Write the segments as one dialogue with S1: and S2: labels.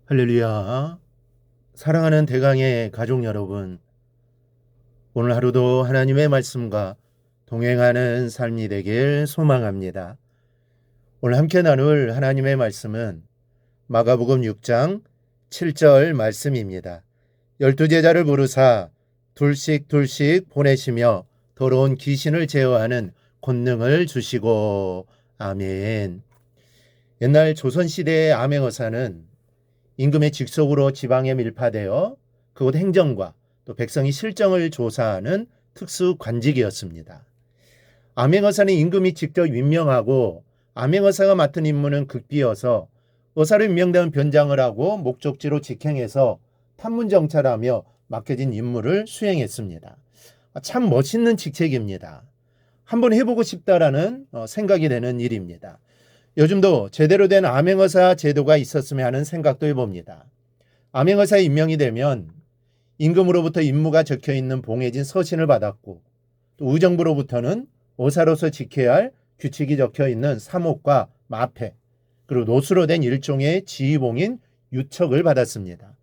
S1: 할렐루야. 사랑하는 대강의 가족 여러분, 오늘 하루도 하나님의 말씀과 동행하는 삶이 되길 소망합니다. 오늘 함께 나눌 하나님의 말씀은 마가복음 6장 7절 말씀입니다. 12제자를 부르사 둘씩 보내시며 더러운 귀신을 제어하는 권능을 주시고. 아멘. 옛날 조선시대의 암행어사는 임금의 직속으로 지방에 밀파되어 그곳 행정과 또 백성의 실정을 조사하는 특수 관직이었습니다. 암행어사는 임금이 직접 임명하고 암행어사가 맡은 임무는 극비여서 어사로 임명된 변장을 하고 목적지로 직행해서 탐문정찰하며 맡겨진 임무를 수행했습니다. 참 멋있는 직책입니다. 한번 해보고 싶다라는 생각이 되는 일입니다. 요즘도 제대로 된 암행어사 제도가 있었으면 하는 생각도 해봅니다. 암행어사에 임명이 되면 임금으로부터 임무가 적혀있는 봉해진 서신을 받았고 또 의정부로부터는 어사로서 지켜야 할 규칙이 적혀있는 사목과 마패 그리고 노수로 된 일종의 지휘봉인 유척을 받았습니다.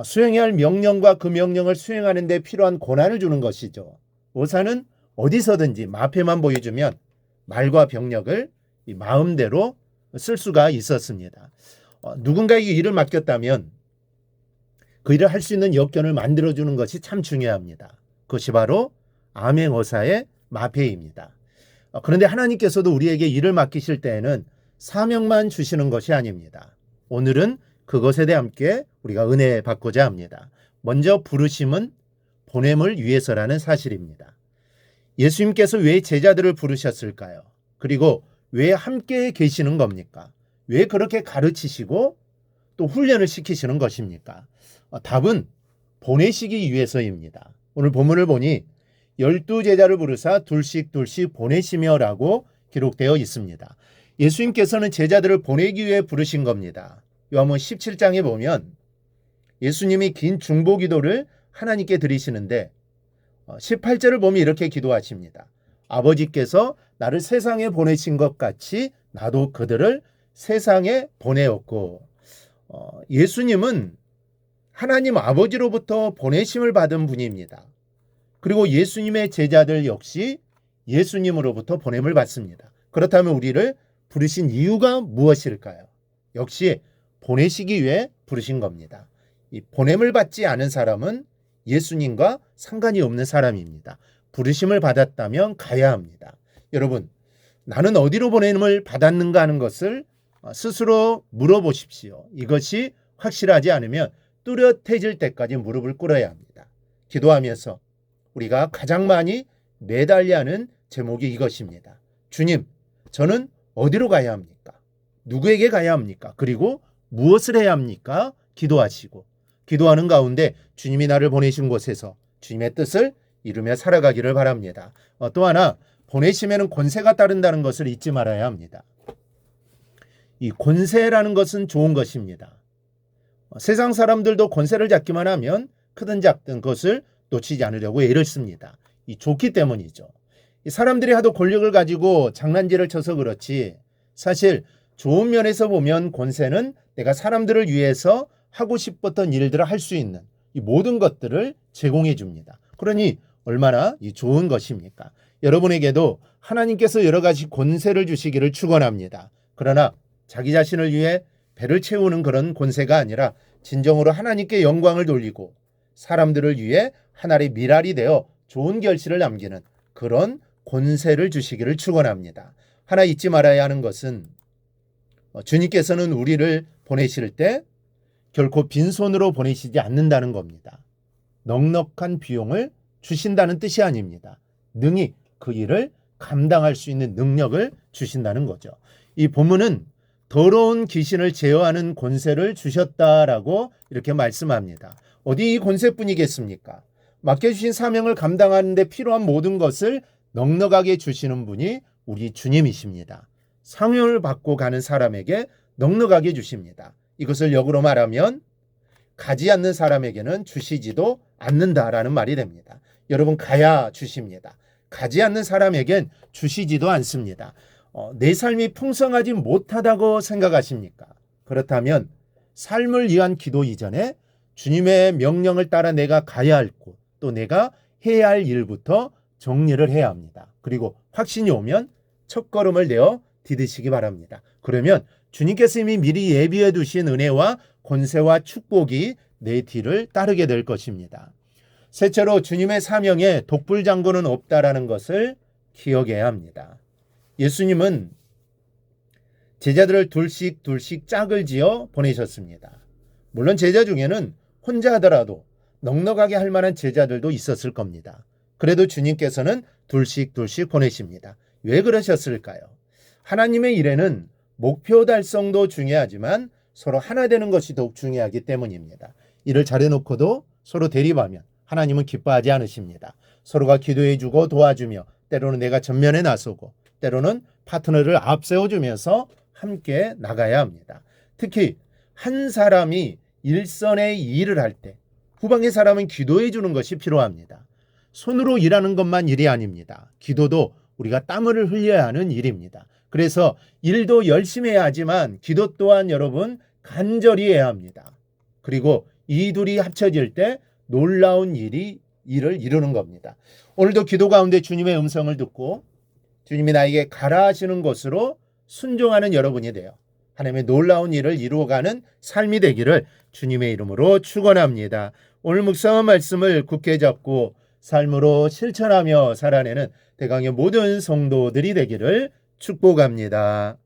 S1: 수행해야 할 명령과 그 명령을 수행하는 데 필요한 권한을 주는 것이죠. 어사는 어디서든지 마패만 보여주면 말과 병력을 이 마음대로 쓸 수가 있었습니다. 누군가에게 일을 맡겼다면 그 일을 할 수 있는 여건을 만들어주는 것이 참 중요합니다. 그것이 바로 암행어사의 마패입니다. 그런데 하나님께서도 우리에게 일을 맡기실 때에는 사명만 주시는 것이 아닙니다. 오늘은 그것에 대해 함께 우리가 은혜 받고자 합니다. 먼저 부르심은 보냄을 위해서라는 사실입니다. 예수님께서 왜 제자들을 부르셨을까요? 그리고 왜 함께 계시는 겁니까? 왜 그렇게 가르치시고 또 훈련을 시키시는 것입니까? 답은 보내시기 위해서입니다. 오늘 본문을 보니 12제자를 부르사 둘씩 보내시며라고 기록되어 있습니다. 예수님께서는 제자들을 보내기 위해 부르신 겁니다. 요한복음 17장에 보면 예수님이 긴 중보기도를 하나님께 드리시는데 18절을 보면 이렇게 기도하십니다. 아버지께서 나를 세상에 보내신 것 같이 나도 그들을 세상에 보내었고. 예수님은 하나님 아버지로부터 보내심을 받은 분입니다. 그리고 예수님의 제자들 역시 예수님으로부터 보냄을 받습니다. 그렇다면 우리를 부르신 이유가 무엇일까요? 역시 보내시기 위해 부르신 겁니다. 이 보냄을 받지 않은 사람은 예수님과 상관이 없는 사람입니다. 부르심을 받았다면 가야 합니다. 여러분, 나는 어디로 보냄을 받았는가 하는 것을 스스로 물어보십시오. 이것이 확실하지 않으면 뚜렷해질 때까지 무릎을 꿇어야 합니다. 기도하면서 우리가 가장 많이 매달려 하는 제목이 이것입니다. 주님, 저는 어디로 가야 합니까? 누구에게 가야 합니까? 그리고 무엇을 해야 합니까? 기도하시고 기도하는 가운데 주님이 나를 보내신 곳에서 주님의 뜻을 이루며 살아가기를 바랍니다. 또 하나, 보내심에는 권세가 따른다는 것을 잊지 말아야 합니다. 이 권세라는 것은 좋은 것입니다. 세상 사람들도 권세를 잡기만 하면 크든 작든 그것을 놓치지 않으려고 애를 씁니다. 이 좋기 때문이죠. 이 사람들이 하도 권력을 가지고 장난질을 쳐서 그렇지 사실 좋은 면에서 보면 권세는 내가 사람들을 위해서 하고 싶었던 일들을 할 수 있는 이 모든 것들을 제공해 줍니다. 그러니 얼마나 이 좋은 것입니까? 여러분에게도 하나님께서 여러 가지 권세를 주시기를 축원합니다. 그러나 자기 자신을 위해 배를 채우는 그런 권세가 아니라 진정으로 하나님께 영광을 돌리고 사람들을 위해 하나의 미랄이 되어 좋은 결실을 남기는 그런 권세를 주시기를 축원합니다. 하나 잊지 말아야 하는 것은 주님께서는 우리를 보내실 때 결코 빈손으로 보내시지 않는다는 겁니다. 넉넉한 비용을 주신다는 뜻이 아닙니다. 능히 그 일을 감당할 수 있는 능력을 주신다는 거죠. 이 본문은 더러운 귀신을 제어하는 권세를 주셨다라고 이렇게 말씀합니다. 어디 이 권세뿐이겠습니까? 맡겨주신 사명을 감당하는 데 필요한 모든 것을 넉넉하게 주시는 분이 우리 주님이십니다. 상용을 받고 가는 사람에게 넉넉하게 주십니다. 이것을 역으로 말하면 가지 않는 사람에게는 주시지도 않는다라는 말이 됩니다. 여러분, 가야 주십니다. 가지 않는 사람에겐 주시지도 않습니다. 내 삶이 풍성하지 못하다고 생각하십니까? 그렇다면 삶을 위한 기도 이전에 주님의 명령을 따라 내가 가야 할 곳, 또 내가 해야 할 일부터 정리를 해야 합니다. 그리고 확신이 오면 첫걸음을 내어 디디시기 바랍니다. 그러면 주님께서 이미 미리 예비해 두신 은혜와 권세와 축복이 내 뒤를 따르게 될 것입니다. 셋째로 주님의 사명에 독불장군은 없다라는 것을 기억해야 합니다. 예수님은 제자들을 둘씩 짝을 지어 보내셨습니다. 물론 제자 중에는 혼자 하더라도 넉넉하게 할 만한 제자들도 있었을 겁니다. 그래도 주님께서는 둘씩 보내십니다. 왜 그러셨을까요? 하나님의 일에는 목표 달성도 중요하지만 서로 하나 되는 것이 더욱 중요하기 때문입니다. 일을 잘해놓고도 서로 대립하면 하나님은 기뻐하지 않으십니다. 서로가 기도해주고 도와주며 때로는 내가 전면에 나서고 때로는 파트너를 앞세워주면서 함께 나가야 합니다. 특히 한 사람이 일선의 일을 할 때 후방의 사람은 기도해 주는 것이 필요합니다. 손으로 일하는 것만 일이 아닙니다. 기도도 우리가 땀을 흘려야 하는 일입니다. 그래서 일도 열심히 해야 하지만 기도 또한 여러분 간절히 해야 합니다. 그리고 이 둘이 합쳐질 때 놀라운 일을 이루는 겁니다. 오늘도 기도 가운데 주님의 음성을 듣고 주님이 나에게 가라 하시는 것으로 순종하는 여러분이 되어 하나님의 놀라운 일을 이루어가는 삶이 되기를 주님의 이름으로 축원합니다. 오늘 묵상한 말씀을 굳게 잡고 삶으로 실천하며 살아내는 대강의 모든 성도들이 되기를 축복합니다.